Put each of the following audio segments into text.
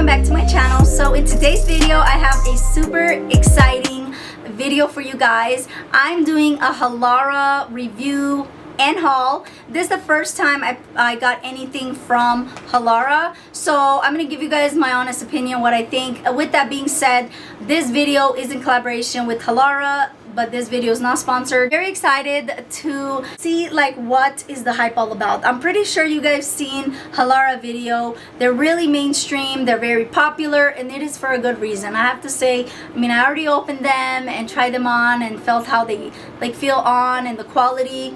welcome back to my channel. So in today's video I have a super exciting video for you guys. I'm doing a Halara review and haul. This is the first time I got anything from Halara, so I'm gonna give you guys my honest opinion, what I think. With that being said, this video is in collaboration with Halara, but this video is not sponsored. Very excited to see like what is the hype all about. I'm pretty sure you guys seen Halara video. They're really mainstream, they're very popular, and it is for a good reason. I have to say, I mean, I already opened them and tried them on and felt how they like feel on and the quality.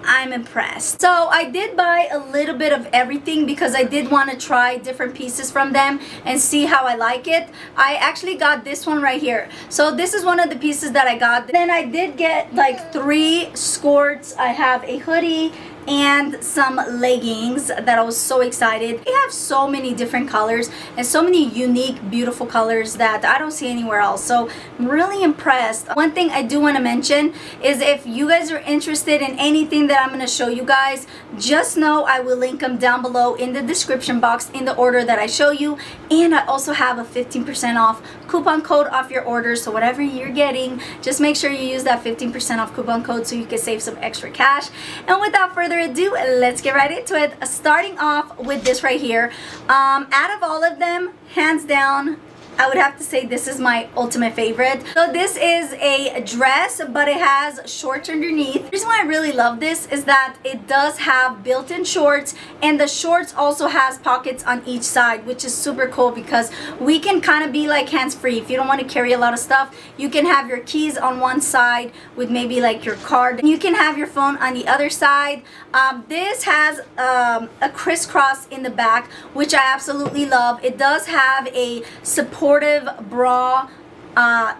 I'm impressed. So I did buy a little bit of everything because I did want to try different pieces from them and see how I like it. I actually got this one right here. So this is one of the pieces that I got. Then I did get like 3 skirts. I have a hoodie and some leggings that I was so excited. They have so many different colors and so many unique, beautiful colors that I don't see anywhere else. So I'm really impressed. One thing I do want to mention is if you guys are interested in anything that I'm going to show you guys, just know I will link them down below in the description box in the order that I show you. And I also have a 15% off coupon code off your order. So whatever you're getting, just make sure you use that 15% off coupon code so you can save some extra cash. And without further ado, let's get right into it. Starting off with this right here. Out of all of them, hands down, I would have to say this is my ultimate favorite. So this is a dress, but it has shorts underneath. The reason why I really love this is that it does have built-in shorts, and the shorts also has pockets on each side, which is super cool because we can kind of be like hands-free. If you don't want to carry a lot of stuff, you can have your keys on one side with maybe like your card. You can have your phone on the other side. This has a crisscross in the back, which I absolutely love. It does have a supportive bra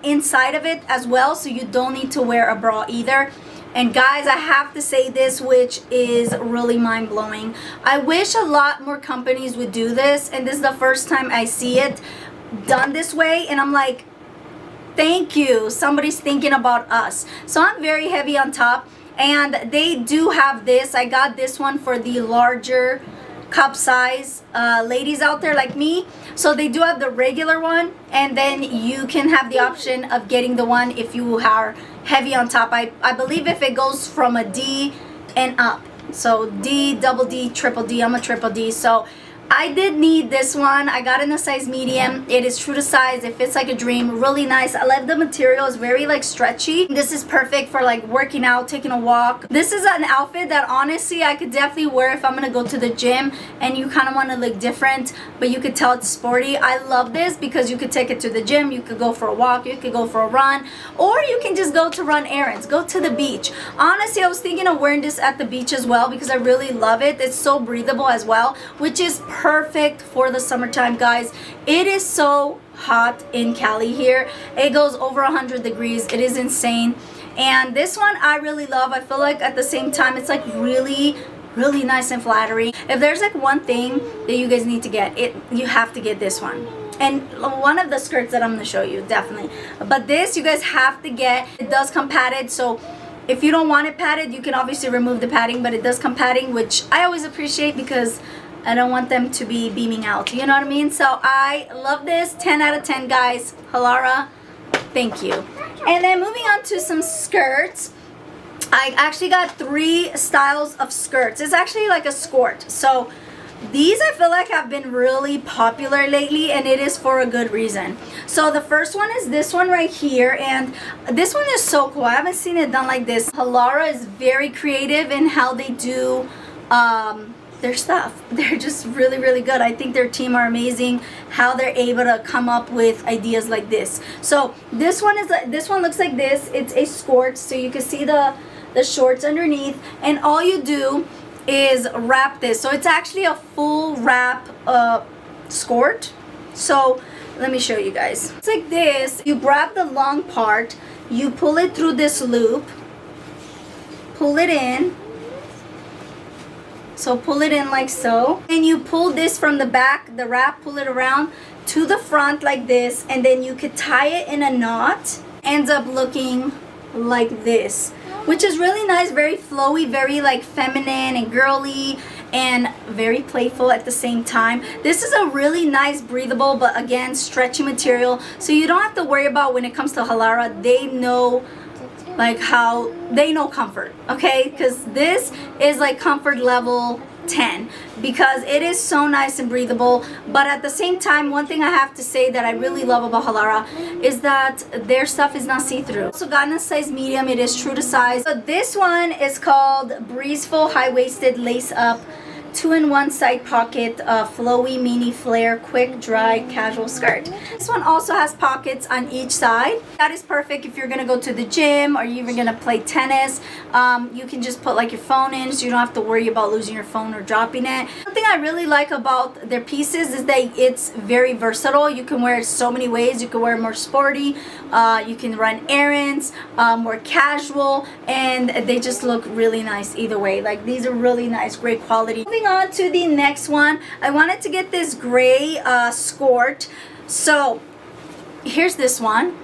inside of it as well, so you don't need to wear a bra either. And guys, I have to say this, which is really mind-blowing. I wish a lot more companies would do this, and this is the first time I see it done this way, and I'm like, thank you, somebody's thinking about us. So I'm very heavy on top, and they do have this. I got this one for the larger cup size ladies out there like me. So they do have the regular one, and then you can have the option of getting the one if you are heavy on top. I believe if it goes from a D and up, so D, double D, triple D. I'm a triple D, so I did need this one. I got in a size medium. It is true to size. It fits like a dream. Really nice. I love the material. It's very like stretchy. This is perfect for like working out, taking a walk. This is an outfit that honestly I could definitely wear if I'm gonna go to the gym and you kind of want to look different, but you could tell it's sporty. I love this because you could take it to the gym, you could go for a walk, you could go for a run, or you can just go to run errands, go to the beach. Honestly, I was thinking of wearing this at the beach as well because I really love it. It's so breathable as well, which is perfect for the summertime, guys. It is so hot in Cali here. It goes over 100 degrees. It is insane. And this one I really love. I feel like at the same time it's like really nice and flattering. If there's like one thing that you guys need to get, you have to get this one. And one of the skirts that I'm going to show you, definitely. But this you guys have to get. It does come padded, so if you don't want it padded, you can obviously remove the padding, but it does come padding, which I always appreciate because I don't want them to be beaming out, you know what I mean? So I love this. 10 out of 10, guys. Halara, thank you. And then moving on to some skirts. I actually got 3 styles of skirts. It's actually like a skirt. So these I feel like have been really popular lately, and it is for a good reason. So the first one is this one right here, and this one is so cool. I haven't seen it done like this. Halara is very creative in how they do their stuff. They're just really good. I think their team are amazing how they're able to come up with ideas like this. So this one looks like this. It's a skirt, so you can see the shorts underneath, and all you do is wrap this. So it's actually a full wrap skirt. So let me show you guys. It's like this. You grab the long part, you pull it through this loop, pull it in. So pull it in like so, and you pull this from the back, the wrap, pull it around to the front like this, and then you could tie it in a knot. Ends up looking like this, which is really nice, very flowy, very like feminine and girly. and very playful at the same time. This is a really nice breathable but again stretchy material, so you don't have to worry about when it comes to Halara. They know like how they know comfort, okay? Because this is like comfort level 10 because it is so nice and breathable. But at the same time, one thing I have to say that I really love about Halara is that their stuff is not see-through. Also got in a size medium. It is true to size. So this one is called Breezeful High-Waisted Lace Up 2-in-1 side pocket, flowy mini flare quick dry casual skirt. This one also has pockets on each side. That is perfect if you're gonna go to the gym or you're even gonna play tennis. You can just put like your phone in, so you don't have to worry about losing your phone or dropping it. One thing I really like about their pieces is that it's very versatile. You can wear it so many ways. You can wear it more sporty, you can run errands, more casual, and they just look really nice either way. Like these are really nice, great quality. Moving on to the next one, I wanted to get this gray skirt. So here's this one,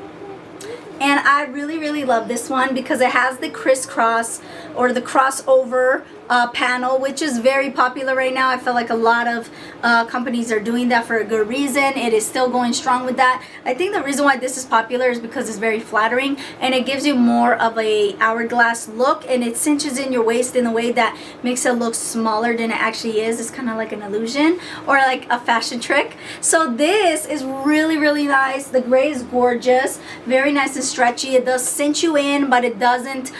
and I really love this one because it has the crisscross or the crossover panel, which is very popular right now. I feel like a lot of companies are doing that for a good reason. It is still going strong with that. I think the reason why this is popular is because it's very flattering and it gives you more of a hourglass look, and it cinches in your waist in a way that makes it look smaller than it actually is. It's kind of like an illusion or like a fashion trick. So this is really nice. The gray is gorgeous, very nice and stretchy. It does cinch you in, but it doesn't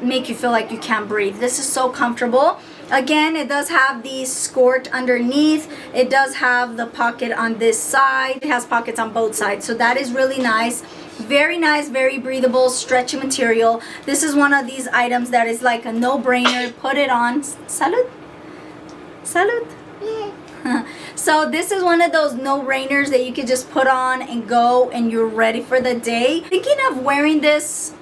make you feel like you can't breathe. This is so comfortable. Again, it does have the skirt underneath. It does have the pocket on this side. It has pockets on both sides, so that is really nice. Very nice, very breathable, stretchy material. This is one of these items that is like a no-brainer. Put it on. Salud. Salud. So this is one of those no-brainers that you can just put on and go and you're ready for the day. Thinking of wearing this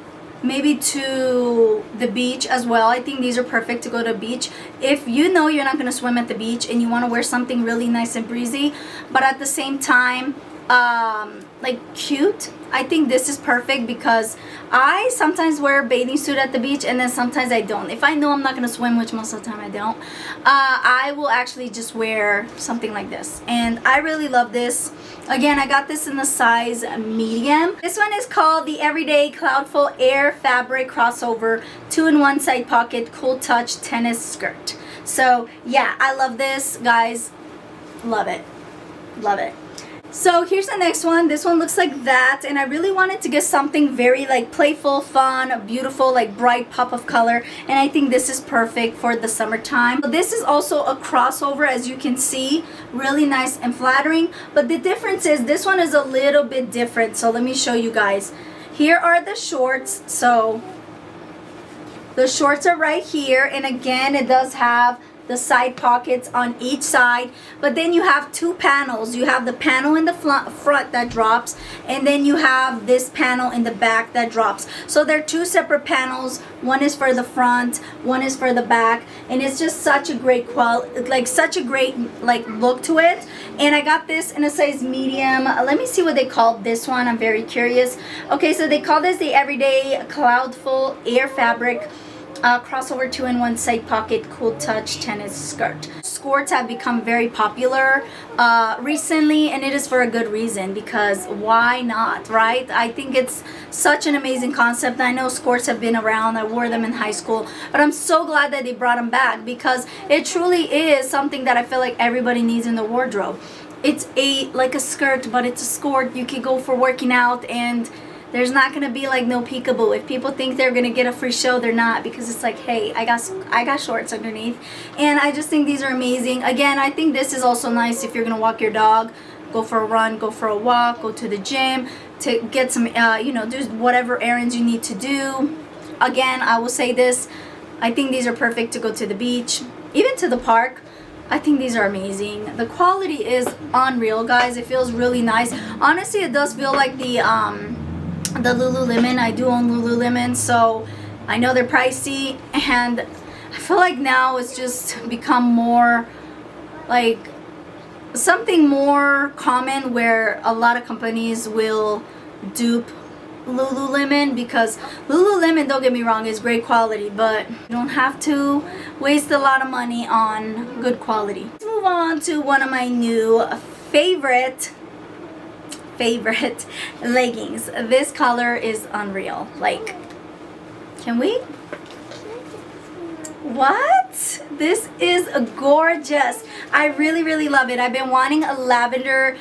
maybe to the beach as well. I think these are perfect to go to the beach if you know you're not going to swim at the beach and you want to wear something really nice and breezy, but at the same time like cute. I think this is perfect because I sometimes wear a bathing suit at the beach and then sometimes I don't. If I know I'm not going to swim, which most of the time I don't, I will actually just wear something like this, and I really love this. Again, I got this in the size medium. This one is called the Everyday Cloudful Air Fabric Crossover 2-in-1 Side Pocket Cool Touch Tennis Skirt. So yeah, I love this, guys. Love it. Love it. So here's the next one. This one looks like that, and I really wanted to get something very like playful, fun, beautiful, like bright pop of color, and I think this is perfect for the summertime. So this is also a crossover, as you can see, really nice and flattering, but the difference is this one is a little bit different. So let me show you guys. Here are the shorts. So the shorts are right here, and again it does have the side pockets on each side, but then you have two panels. You have the panel in the front that drops, and then you have this panel in the back that drops. So they're two separate panels. One is for the front, one is for the back, and it's just such a great such a great like look to it. And I got this in a size medium. Let me see what they called this one. I'm very curious. Okay, so they call this the Everyday Cloudful Air Fabric crossover 2-in-1 side pocket cool touch tennis skirt. Skirts have become very popular recently, and it is for a good reason, because why not, right? I think it's such an amazing concept. I know skirts have been around. I wore them in high school, but I'm so glad that they brought them back because it truly is something that I feel like everybody needs in the wardrobe. It's like a skirt, but it's a skirt. You can go for working out, and there's not gonna be like no peekaboo. If people think they're gonna get a free show, they're not, because it's like, hey, I got shorts underneath. And I just think these are amazing. Again, I think this is also nice if you're gonna walk your dog, go for a run, go for a walk, go to the gym to get some you know, do whatever errands you need to do. Again, I will say this, I think these are perfect to go to the beach, even to the park. I think these are amazing. The quality is unreal, guys. It feels really nice. Honestly, it does feel like the Lululemon. I do own Lululemon, so I know they're pricey, and I feel like now it's just become more like something more common where a lot of companies will dupe Lululemon, because Lululemon, don't get me wrong, is great quality, but you don't have to waste a lot of money on good quality. Let's move on to one of my new favorite leggings. This color is unreal. Like, can we? What? This is gorgeous. I really love it. I've been wanting a lavender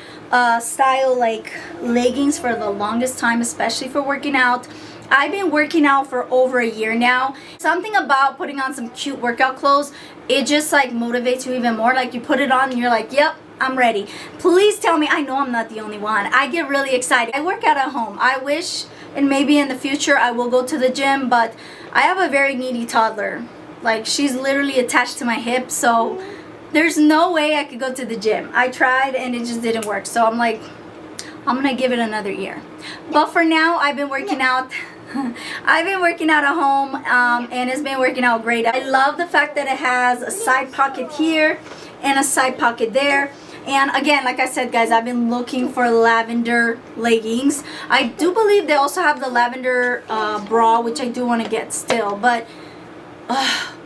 style like leggings for the longest time, especially for working out. I've been working out for over a year now. Something about putting on some cute workout clothes, it just like motivates you even more. Like, you put it on and you're like, yep, I'm ready. Please tell me. I know I'm not the only one. I get really excited. I work out at home. I wish, and maybe in the future I will go to the gym, but I have a very needy toddler. Like, she's literally attached to my hip, so there's no way I could go to the gym. I tried and it just didn't work. So I'm like, I'm gonna give it another year. But for now, I've been working out. I've been working out at home, and it's been working out great. I love the fact that it has a side pocket here and a side pocket there. And again, like I said, guys, I've been looking for lavender leggings. I do believe they also have the lavender bra, which I do want to get still. But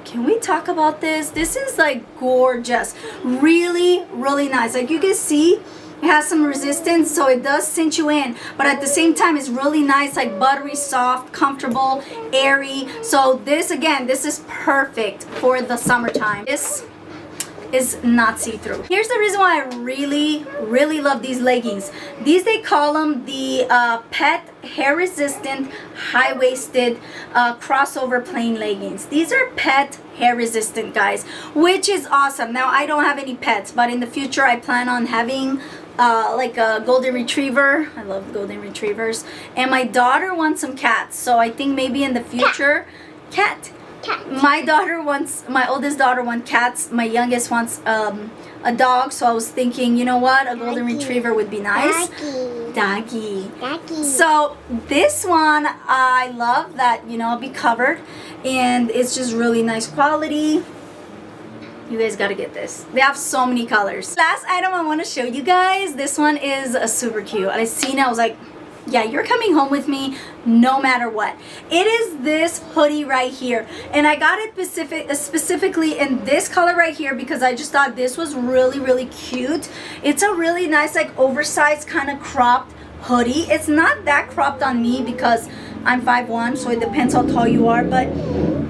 can we talk about this? This is like gorgeous. Really nice. Like, you can see it has some resistance, so it does cinch you in, but at the same time it's really nice, like buttery soft, comfortable, airy. So this, again, this is perfect for the summertime. This is not see-through. Here's the reason why I really love these leggings. These, they call them the pet hair resistant high-waisted crossover plain leggings. These are pet hair resistant, guys, which is awesome. Now, I don't have any pets, but in the future I plan on having like a golden retriever. I love golden retrievers, and my daughter wants some cats, so I think maybe in the future cat. My oldest daughter wants cats. My youngest wants a dog. So I was thinking, you know what, a golden retriever would be nice. Doggy. So this one, I love that, you know, it'll be covered, and it's just really nice quality. You guys gotta get this. They have so many colors. Last item I want to show you guys. This one is super cute. I seen it, I was like, yeah, you're coming home with me no matter what. It is this hoodie right here, and I got it specifically in this color right here because I just thought this was really cute. It's a really nice, like, oversized kind of cropped hoodie. It's not that cropped on me because I'm 5'1", so it depends how tall you are, but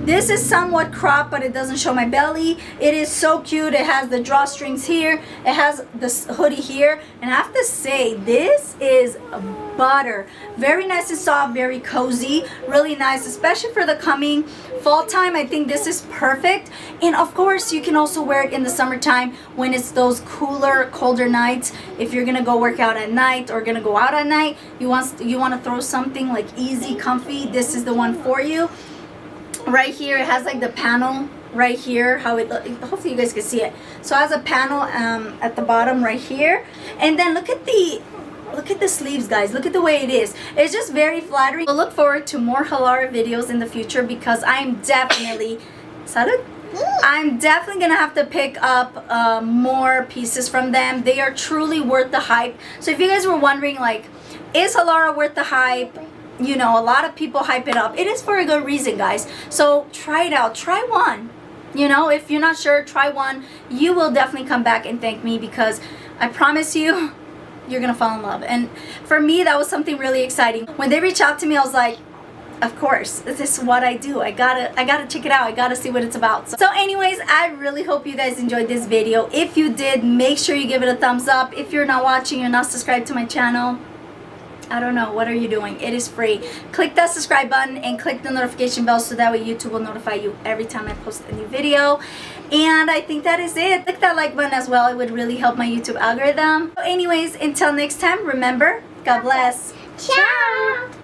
this is somewhat cropped, but it doesn't show my belly. It is so cute. It has the drawstrings here. It has this hoodie here. And I have to say, this is butter. Very nice and soft, very cozy. Really nice, especially for the coming fall time. I think this is perfect. And of course, you can also wear it in the summertime when it's those cooler, colder nights. If you're gonna go work out at night or gonna go out at night, you want to throw something like easy, comfy, this is the one for you. Right here, it has like the panel right here, how it hopefully you guys can see it. So it has a panel at the bottom right here, and then look at the sleeves, guys. Look at the way it is. It's just very flattering. We'll look forward to more Halara videos in the future because I'm definitely I'm definitely gonna have to pick up more pieces from them. They are truly worth the hype. So if you guys were wondering, like, is Halara worth the hype? You know, a lot of people hype it up. It is for a good reason, guys. So try it out. Try one. You know, if you're not sure, try one. You will definitely come back and thank me because I promise you, you're gonna fall in love. And for me, that was something really exciting. When they reached out to me, I was like, of course, this is what I do. I gotta check it out. I gotta see what it's about. So anyways, I really hope you guys enjoyed this video. If you did, make sure you give it a thumbs up. If you're not watching, you're not subscribed to my channel, I don't know, what are you doing? It is free. Click that subscribe button and click the notification bell so that way YouTube will notify you every time I post a new video. And I think that is it. Click that like button as well. It would really help my YouTube algorithm. So anyways, until next time, remember, God bless. Ciao!